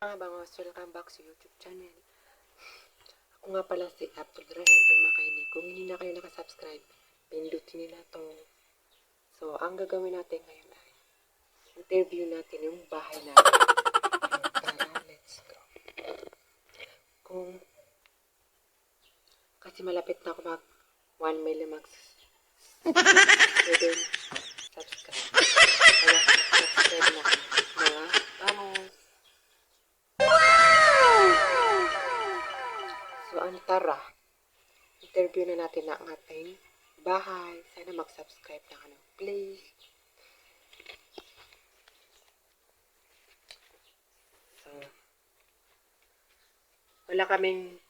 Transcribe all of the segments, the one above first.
Mga bangos, welcome back sa YouTube channel. Ako nga pala si Abdul Rahim and Makainig. Kung hindi na kayo nakasubscribe, pindutin nyo na to. So, ang gagawin natin ngayon ay interview natin yung bahay natin. Tara, let's go. Kasi malapit na ako mag 1 million max. Pwede subscribe. Kaya subscribe na kayo. Mga bangos. So, tara, interview na natin ang ating bahay. Sana mag-subscribe na kayo, please. So, wala kaming...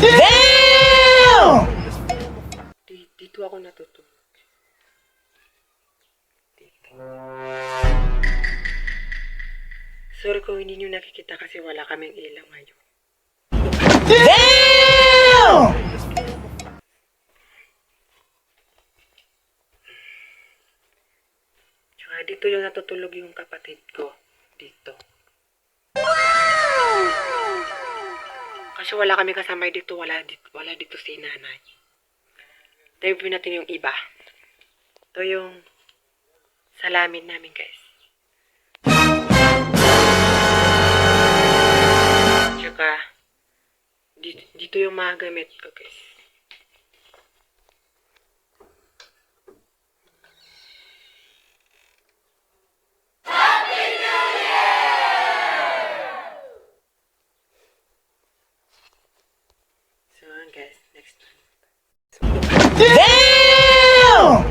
Damn! Dito ako natutulog. Dito. Sorry kung hindi nyo nakikita kasi wala kaming ilaw ngayon. Damn! Tsaka dito yung natutulog yung kapatid ko. Dito. Kasi wala kami kasama dito. Wala dito si nanay. Interview natin yung iba. Ito yung salamin namin, guys. Tsaka dito yung mga gamit ko, guys. So, guys, next time. Damn!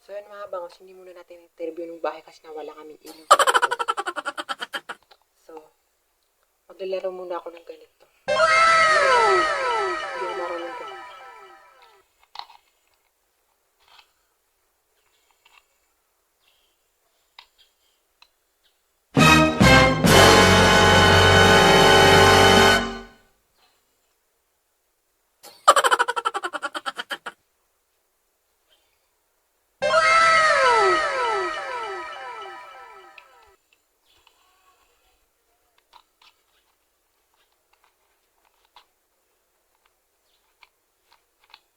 So, yun mga bangos, hindi muna natin interview ng bahay kasi nawala kaming ilaw. So, maglalaro muna ako ng ganito. Hindi ko marunong ganito.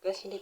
Guys, hindi